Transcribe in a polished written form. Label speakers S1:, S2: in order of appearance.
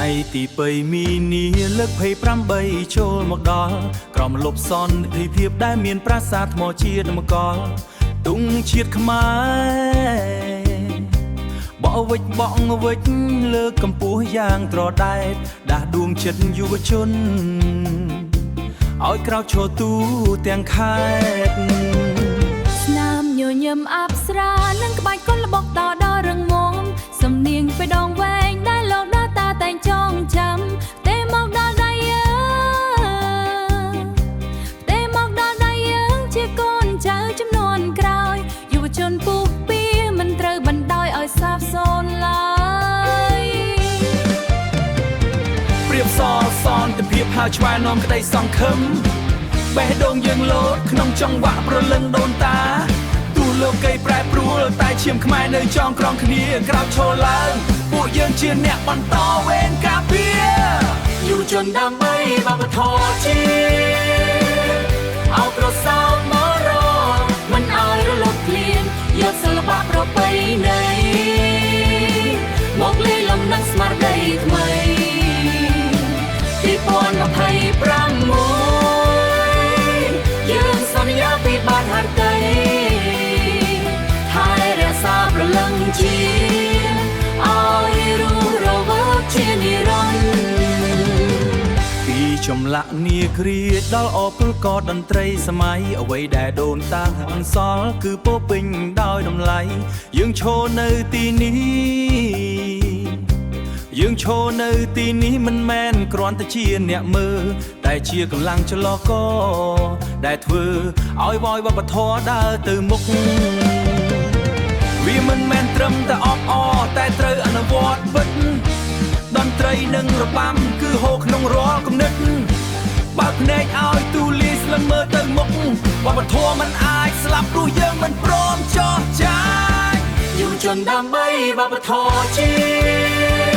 S1: ថ្ងៃទី3មីនាលើក25ចូលមកដល់ក្រមលប់សននិធិភាពដែលមានប្រាសាទថ្មជាតិមកលទុងជាតិខ្មែរបកវិចបកវិចលើកកម្ពស់យ៉ាងត្រដែតដាស់ដួងចិត្តយុវជនឲ្យក្រោកឈរទូទាំងខេត្ត
S2: ស្នាមញញឹមអប្សរានិងក្បាច់កុលបុកតដល់រឹងមាំសំនៀងបេះដូងវែងដែលលោកដល់តាតែងចងចាំទេមកដល់ដៃយើងជាកូនចៅចំនួនក្រោយយុវជនពុះពីមិនត្រូវបណ្ដោយឲ្យសាបសូន្យឡើយ
S1: ព្រៀបសរសន្តិភាពហៅឆ្វែនាំក្តីសង្ឃឹមបេះដូងយើងលោតក្នុងចង្វាក់ប្រលឹងដូនតាទូលោកីប្រែប្រួលតែឈាមខ្មែរនៅចងក្រងគ្នាក្រោកឈរឡើងពួកយើងជាអ្នកបន្តវេនការពារយុវជនដើម្បីវប្បធម៌ជាតិអោប្រសើរមករ
S2: មិនឲ្យរលត់ភ្លៀងយកសិល្បៈប្រពៃណីមកលេងលំនឹងស្មារតីថ្មី2026យើងសន្យាពីបាត់ហាត់ដីថែរក្សាព្រលឹងជាតិឲ្យរស់រវើកជានិរន្តរ៍
S1: ពីចម្លាក់នាគ្រាដល់អពលកតន្ត្រីសម័យអ្វីដែលដូនតាអន្សល់គឺពោពេញដោយតម្លៃយើងឈរនៅទីនេះមិនមែនគ្រាន់តែជាអ្នកមើលតែជាកម្លាំងចលករដែលធ្វើឲ្យវប្បធម៌ដើរទៅមុខវាមិនមែនត្រឹមតែអបអរតែត្រូវអនុវត្តពិតតន្ត្រីនិងរបាំគឺហូរក្នុងរាល់គំនិតបើកភ្នែកឲ្យទូលាយស្លឹងមើលទៅមុខវប្បធម៌មិនអាចស្លាប់ព្រោះយើងមិនព្រមចោះចាញ់យុវជនដើម្បីវប្បធម៌ជាតិ